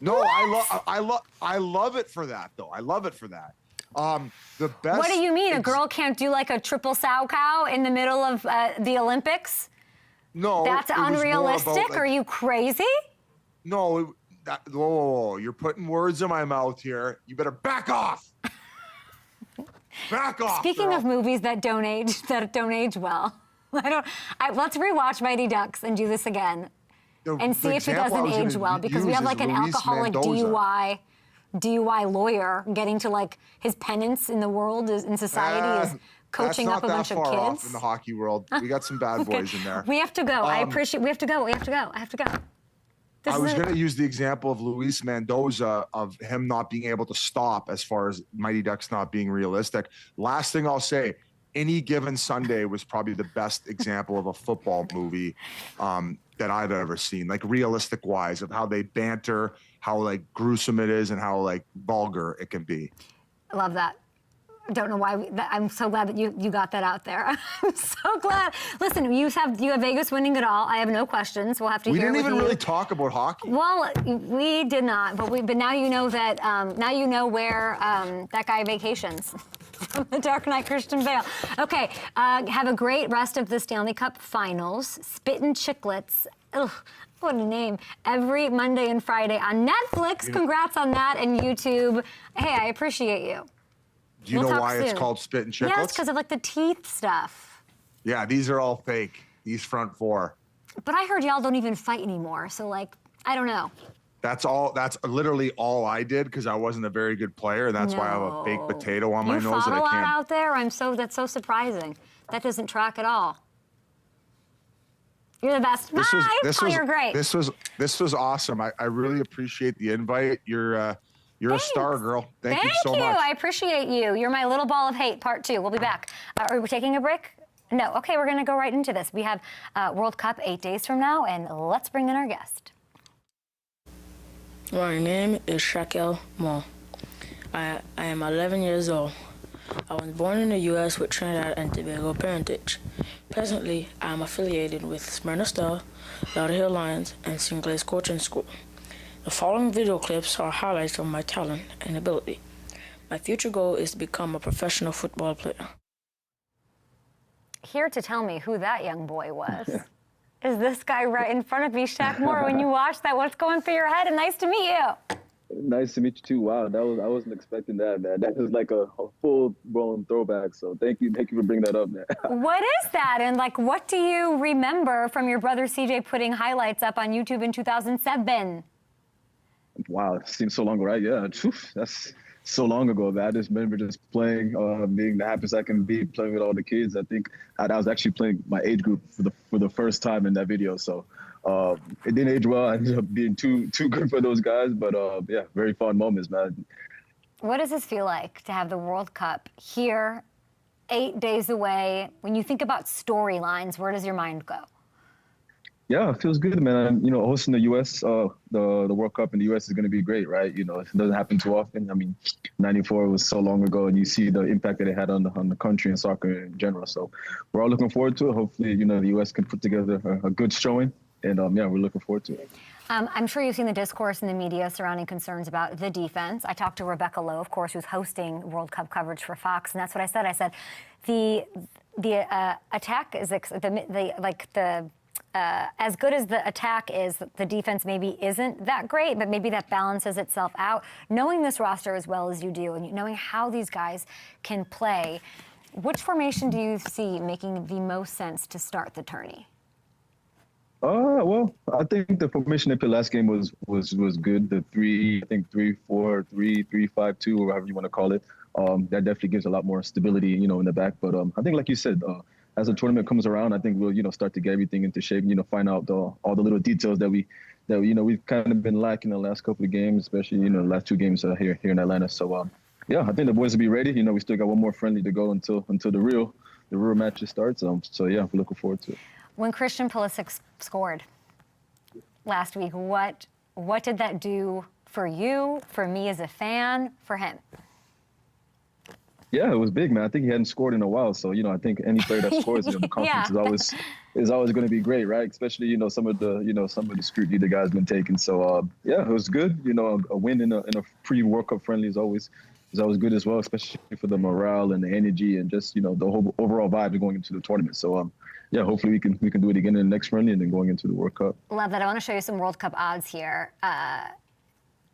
No, I love it for that though. I love it for that. The best. What do you mean? A girl can't do like a triple sow cow in the middle of the Olympics? No, that's unrealistic. About, like, are you crazy? No, whoa, you're putting words in my mouth here. You better back off. Back off. Speaking of movies that don't age well, let's rewatch Mighty Ducks and do this again, and see if it doesn't age well, because we have like an alcoholic DUI lawyer getting to like his penance in the world, in society, is coaching up a bunch of kids. That's not that far off in the hockey world. We got some bad boys in there. We have to go. I appreciate. We have to go. I have to go. I was going to use the example of Luis Mendoza, of him not being able to stop, as far as Mighty Ducks not being realistic. Last thing I'll say, Any Given Sunday was probably the best example of a football movie that I've ever seen, like realistic wise, of how they banter, how like gruesome it is, and how like vulgar it can be. I love that. I don't know why. I'm so glad that you got that out there. I'm so glad. Listen, you have Vegas winning it all. I have no questions. We'll have to hear. We didn't even really talk about hockey. Well, we did not. But now you know that. Now you know where that guy vacations. From the Dark Knight, Christian Bale. Okay. Have a great rest of the Stanley Cup Finals. Spittin' Chicklets. Ugh. What a name. Every Monday and Friday on Netflix. Congrats on that, and YouTube. Hey, I appreciate you. Do you know why it's called Spittin' Chicklets? Yeah, it's because of like the teeth stuff. Yeah, these are all fake, these front four. But I heard y'all don't even fight anymore, so like, I don't know. That's literally all I did, because I wasn't a very good player, and that's why I have a fake potato on my nose that I can't. You fought a lot out there? That's so surprising. That doesn't track at all. You're the best. You're great. This was awesome. I really appreciate the invite. You're a star, girl. Thank you so much. I appreciate you. You're my little ball of hate, part 2. We'll be back. Are we taking a break? No. Okay, we're going to go right into this. We have World Cup 8 days from now, and let's bring in our guest. My name is Shaq Moore. I am 11 years old. I was born in the U.S. with Trinidad and Tobago parentage. Presently, I am affiliated with Smyrna Star, Lauderhill Lions, and Sinclair's Coaching School. The following video clips are highlights of my talent and ability. My future goal is to become a professional football player. Here to tell me who that young boy was is this guy right in front of me, Shaq Moore. When you watch that, what's going through your head? And nice to meet you. Nice to meet you too. Wow, I wasn't expecting that, man. That is like a full-blown throwback. So thank you for bringing that up, man. What is that? And like, what do you remember from your brother CJ putting highlights up on YouTube in 2007? Wow, it seems so long ago, right? Yeah, that's so long ago, man. I just remember just playing, being the happiest I can be, playing with all the kids. I think I was actually playing my age group for the first time in that video. So it didn't age well. I ended up being too good for those guys. But yeah, very fun moments, man. What does this feel like to have the World Cup here, 8 days away? When you think about storylines, where does your mind go? Yeah, it feels good, man. You know, hosting the U.S., the World Cup in the U.S. is going to be great, right? You know, it doesn't happen too often. I mean, '94 was so long ago, and you see the impact that it had on the country and soccer in general. So we're all looking forward to it. Hopefully, you know, the U.S. can put together a good showing, and yeah, we're looking forward to it. I'm sure you've seen the discourse in the media surrounding concerns about the defense. I talked to Rebecca Lowe, of course, who's hosting World Cup coverage for Fox, and that's what I said. I said the attack is as good as the attack is, the defense maybe isn't that great, but maybe that balances itself out. Knowing this roster as well as you do, and knowing how these guys can play, which formation do you see making the most sense to start the tourney? Well, I think the formation they played last game was good. The 3-4-3, 3-5-2, or however you want to call it. That definitely gives a lot more stability, you know, in the back. But I think, like you said, as the tournament comes around, I think we'll, you know, start to get everything into shape. You know, find out all the little details that you know, we've kind of been lacking the last couple of games, especially, you know, the last 2 games here in Atlanta. So yeah, I think the boys will be ready. You know, we still got one more friendly to go until the real matches starts. So yeah, we're looking forward to it. When Christian Pulisic scored last week, what did that do for you, for me as a fan, for him? Yeah, it was big, man. I think he hadn't scored in a while. So, I think any player that scores in the conference is always going to be great, right? Especially, some of the scrutiny the guy's been taking. So, yeah, it was good. A win in a pre-World Cup friendly is always good as well, especially for the morale and the energy and just, the whole overall vibe going into the tournament. So, yeah, hopefully we can do it again in the next friendly and then going into the World Cup. Love that. I want to show you some World Cup odds here.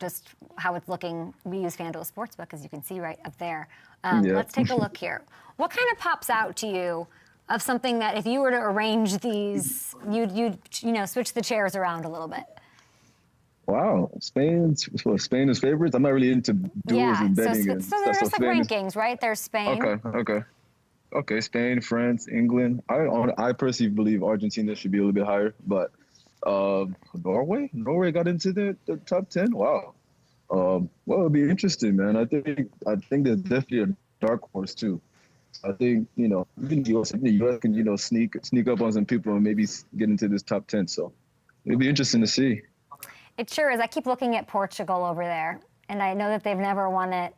Just how it's looking. We use FanDuel Sportsbook, as you can see right up there. Let's take a look here. What kind of pops out to you of something that if you were to arrange these, you'd switch the chairs around a little bit? Wow, Spain is favorites. I'm not really into duels and betting. So there's like rankings, right? There's Spain. Okay. Spain, France, England. I personally believe Argentina should be a little bit higher, but Norway got into the top 10. Wow. Well, it'll be interesting, man. I think there's definitely a dark horse too. I think even the U.S. can sneak up on some people and maybe get into this top 10. So it'll be interesting to see. It sure is. I keep looking at Portugal over there, and I know that they've never won it.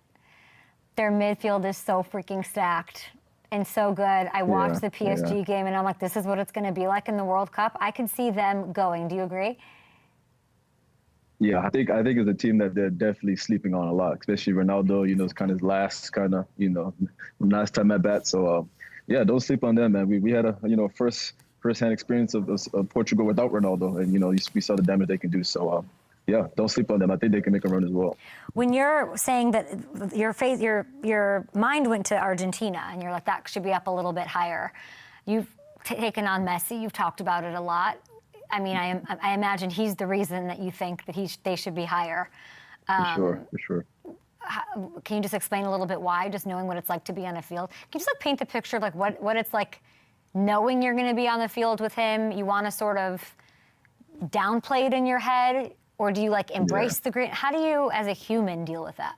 Their midfield is so freaking stacked and so good. I watched the PSG game, and I'm like, this is what it's going to be like in the World Cup. I could see them going. Do you agree? Yeah, I think it's a team that they're definitely sleeping on a lot, especially Ronaldo. It's kind of his last last time at bat. So, yeah, don't sleep on them, man. We had a first-hand experience of Portugal without Ronaldo, and we saw the damage they can do. So, yeah, don't sleep on them. I think they can make a run as well. When you're saying that your mind went to Argentina, and you're like, that should be up a little bit higher. You've taken on Messi. You've talked about it a lot. I mean, I imagine he's the reason that you think that they should be higher. For sure. Can you just explain a little bit why, just knowing what it's like to be on a field? Can you just paint the picture of what it's like knowing you're going to be on the field with him? You want to sort of downplay it in your head, or do you embrace the great? How do you, as a human, deal with that?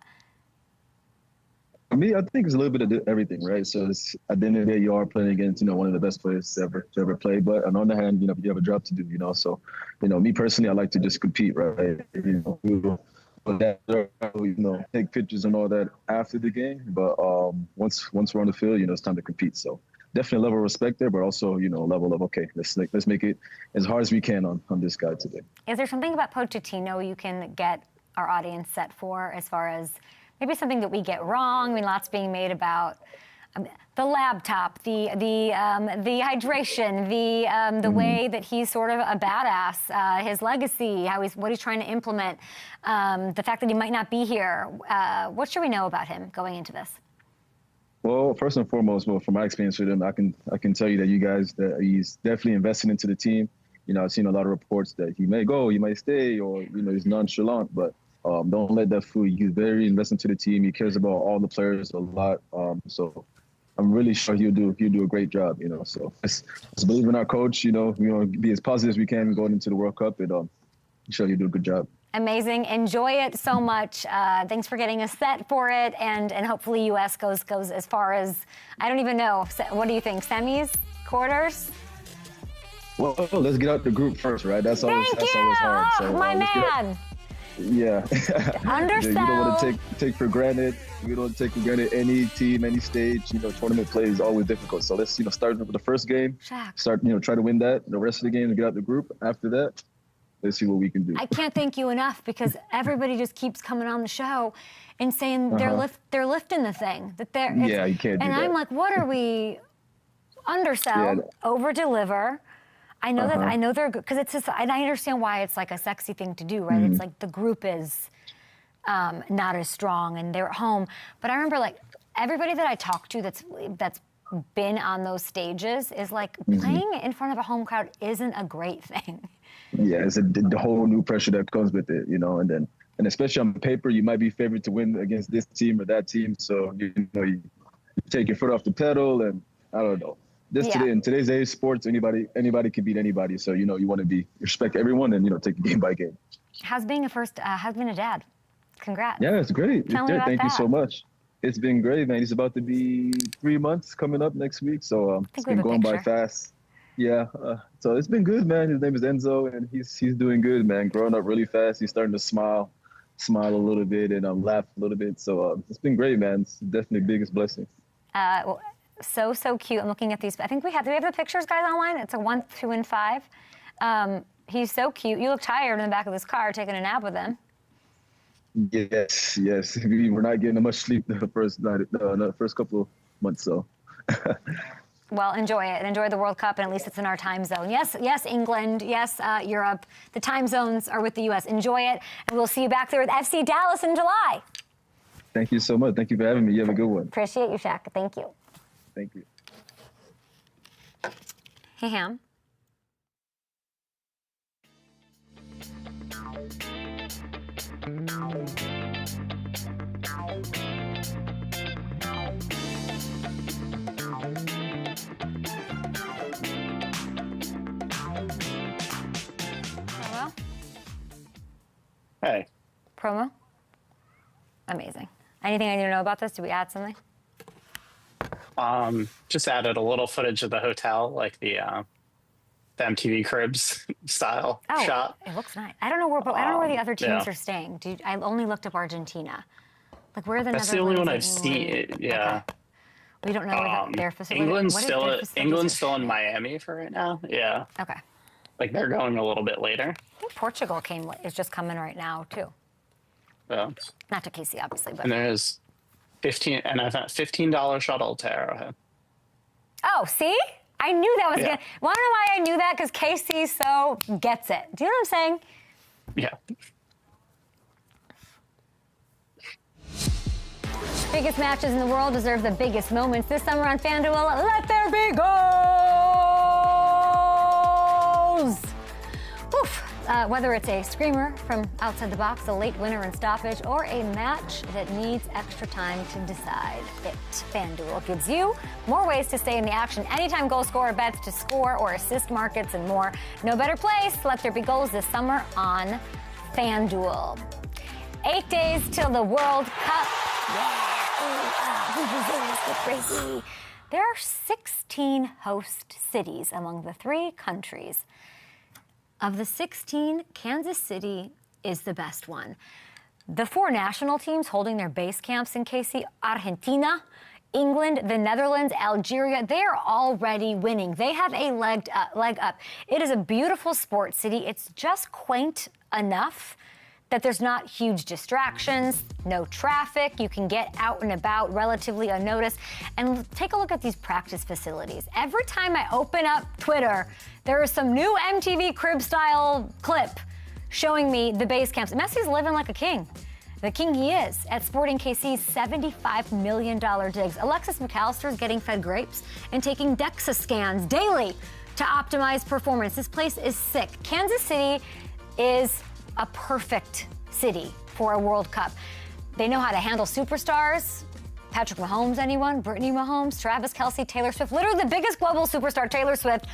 For me, I think it's a little bit of everything, right? So at the end of the day, you are playing against, one of the best players to ever play. But on the other hand, you have a job to do, So, me personally, I like to just compete, right? Take pictures and all that after the game. But once we're on the field, it's time to compete. So definitely a level of respect there, but also, a level of, okay, let's make it as hard as we can on this guy today. Is there something about Pochettino you can get our audience set for, as far as maybe something that we get wrong? I mean, lots being made about the laptop, the hydration, the way that he's sort of a badass, his legacy, what he's trying to implement, the fact that he might not be here. What should we know about him going into this? Well, first and foremost, from my experience with him, I can tell you that he's definitely invested into the team. I've seen a lot of reports that he may go, he might stay, or he's nonchalant, but don't let that fool you. He's very invested into the team. He cares about all the players a lot. So I'm really sure he'll do a great job. So let's believe in our coach. Be as positive as we can going into the World Cup, and I'm sure he'll do a good job. Amazing. Enjoy it so much. Thanks for getting us set for it, and hopefully U.S. goes as far as, I don't even know. What do you think? Semis? Quarters? Well, let's get out the group first, right? That's always hard. So, my man. Yeah. Undersell. You don't want to take for granted. We don't take for granted any team, any stage. Tournament play is always difficult. So let's, start with the first game. Shaq. Start, try to win that. The rest of the game and get out the group. After that, let's see what we can do. I can't thank you enough, because everybody just keeps coming on the show and saying they're lifting the thing. You can't do that. And I'm like, what are we? Undersell, over-deliver. I know that. I know they're good, because it's just, and I understand why it's like a sexy thing to do, right? It's like the group is not as strong and they're at home. But I remember everybody that I talked to that's been on those stages is playing in front of a home crowd isn't a great thing. Yeah, it's the whole new pressure that comes with it, and especially on paper, you might be favored to win against this team or that team. So you take your foot off the pedal, and I don't know. Today, in today's age, sports, anybody can beat anybody. So you want to respect everyone and take it game by game. How's being a dad? Congrats. Yeah, it's great. Thank you so much. It's been great, man. He's about to be 3 months coming up next week, so it's been going by fast. Yeah, so it's been good, man. His name is Enzo, and he's doing good, man. Growing up really fast. He's starting to smile. smile a little bit and laugh a little bit. So it's been great, man. It's definitely the biggest blessing. Well, so cute. I'm looking at these. I think do we have the pictures, guys, online? It's a 1, 2, and 5. He's so cute. You look tired in the back of this car taking a nap with him. Yes. We were not getting much sleep the first night, the first couple of months. So. Well, enjoy it and enjoy the World Cup, and at least it's in our time zone. Yes, England. Yes, Europe. The time zones are with the U.S. Enjoy it, and we'll see you back there with FC Dallas in July. Thank you so much. Thank you for having me. You have a good one. Appreciate you, Shaq. Thank you. Thank you. Hey, Ham. Promo? Hey. Promo? Amazing. Anything I need to know about this? Did we add something? Just added a little footage of the hotel, like the MTV Cribs style shot. It looks nice. I don't know where the other teams are staying. I only looked up Argentina. Like, where are the That's Netherlands? the only one I've seen. Yeah. Okay. We don't know where their facility. England's still in Miami for right now. Yeah. Okay. Like, they're going a little bit later. I think Portugal is just coming right now too. Yeah. Not to KC, obviously, but. And there's $15 shuttle to Arrowhead. Oh, see? I knew that was good. Want to know why I knew that? Because KC so gets it. Do you know what I'm saying? Yeah. Biggest matches in the world deserve the biggest moments this summer on FanDuel. Let there be goals! Oof. Whether it's a screamer from outside the box, a late winner in stoppage, or a match that needs extra time to decide it, FanDuel gives you more ways to stay in the action. Anytime goal scorer bets to score or assist markets and more. No better place. Let there be goals this summer on FanDuel. 8 days till the World Cup. Crazy. There are 16 host cities among the 3 countries. Of the 16, Kansas City is the best one. The 4 national teams holding their base camps in KC, Argentina, England, the Netherlands, Algeria, they are already winning. They have a leg up. It is a beautiful sports city. It's just quaint enough that there's not huge distractions, no traffic. You can get out and about relatively unnoticed. And take a look at these practice facilities. Every time I open up Twitter, there is some new MTV Crib-style clip showing me the base camps. Messi's living like a king. The king he is at Sporting KC's $75 million digs. Alexis McAllister is getting fed grapes and taking DEXA scans daily to optimize performance. This place is sick. Kansas City is a perfect city for a World Cup. They know how to handle superstars. Patrick Mahomes, anyone? Brittany Mahomes, Travis Kelce, Taylor Swift. Literally the biggest global superstar, Taylor Swift,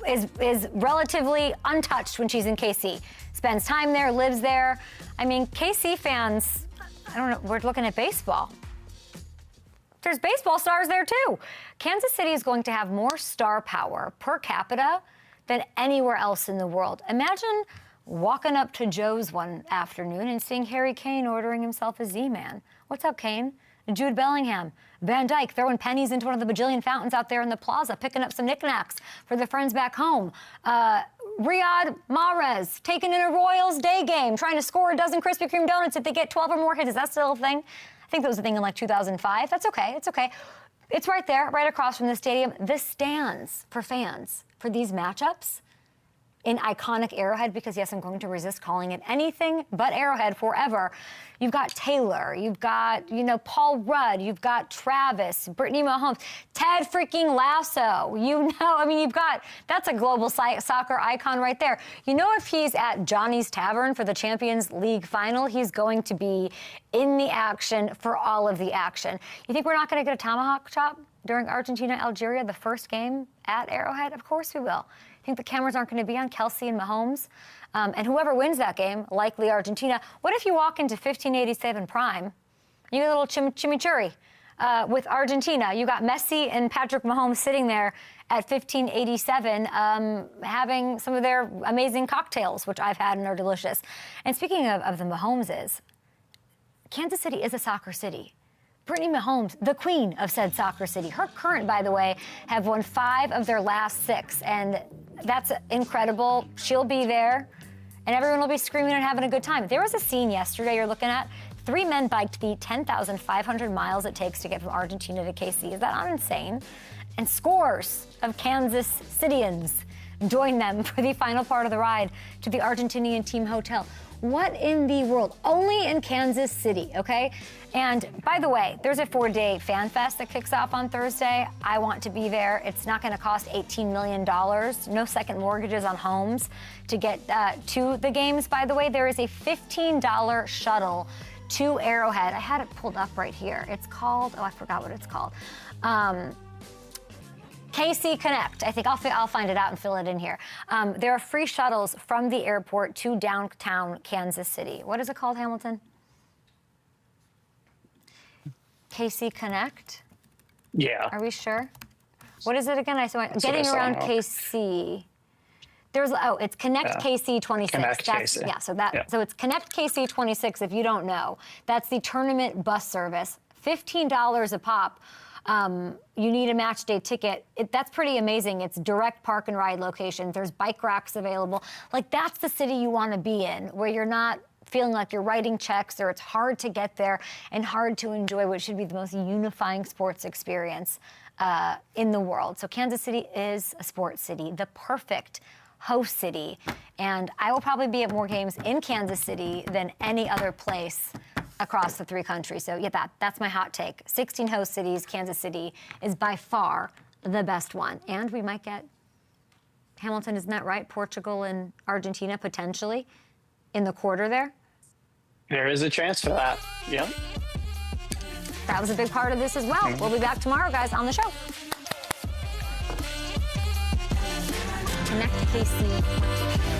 is relatively untouched when she's in KC. Spends time there, lives there. I mean, KC fans, I don't know, we're looking at baseball. There's baseball stars there too. Kansas City is going to have more star power per capita than anywhere else in the world. Imagine walking up to Joe's one afternoon and seeing Harry Kane ordering himself a Z-Man. What's up, Kane? Jude Bellingham, Van Dijk throwing pennies into one of the bajillion fountains out there in the plaza, picking up some knickknacks for their friends back home. Riyad Mahrez taking in a Royals day game, trying to score a dozen Krispy Kreme donuts if they get 12 or more hits. Is that still a thing? I think that was a thing in like 2005. That's okay. It's okay. It's right there, right across from the stadium. The stands for fans for these matchups in iconic Arrowhead, because yes, I'm going to resist calling it anything but Arrowhead forever. You've got Taylor, you've got, Paul Rudd, you've got Travis, Brittany Mahomes, Ted freaking Lasso, that's a global soccer icon right there. If he's at Johnny's Tavern for the Champions League final, he's going to be in the action for all of the action. You think we're not going to get a tomahawk chop during Argentina-Algeria, the first game at Arrowhead? Of course we will. I think the cameras aren't going to be on Kelce and Mahomes. And whoever wins that game, likely Argentina. What if you walk into 1587 prime, you get a little chimichurri with Argentina. You got Messi and Patrick Mahomes sitting there at 1587 having some of their amazing cocktails, which I've had and are delicious. And speaking of the Mahomeses, Kansas City is a soccer city. Brittany Mahomes, the queen of said soccer city. Her Current, by the way, have won 5 of their last 6, and that's incredible. She'll be there, and everyone will be screaming and having a good time. There was a scene yesterday you're looking at. 3 men biked the 10,500 miles it takes to get from Argentina to KC. Is that not insane? And scores of Kansas Cityans join them for the final part of the ride to the Argentinian team hotel. What in the world? Only in Kansas City, okay? And by the way, there's a 4-day fan fest that kicks off on Thursday. I want to be there. It's not going to cost $18 million. No second mortgages on homes to get to the games. By the way, there is a $15 shuttle to Arrowhead. I had it pulled up right here. It's called, oh, I forgot what it's called. KC Connect. I think I'll find it out and fill it in here. There are free shuttles from the airport to downtown Kansas City. What is it called, Hamilton? KC Connect? Yeah. Are we sure? What is it again? Getting around KC. It's Connect KC 26. Connect KC. Yeah, so it's Connect KC 26 if you don't know. That's the tournament bus service. $15 a pop. You need a match day ticket. That's pretty amazing. It's direct park and ride location. There's bike racks available. Like, that's the city you want to be in, where you're not feeling like you're writing checks or it's hard to get there and hard to enjoy what should be the most unifying sports experience in the world. So Kansas City is a sports city, the perfect host city. And I will probably be at more games in Kansas City than any other place across the 3 countries. So yeah, that's my hot take. 16 host cities, Kansas City is by far the best one. And we might get, Hamilton, isn't that right? Portugal and Argentina potentially in the quarter there? There is a chance for that, yeah. That was a big part of this as well. We'll be back tomorrow, guys, on the show. Connect KC.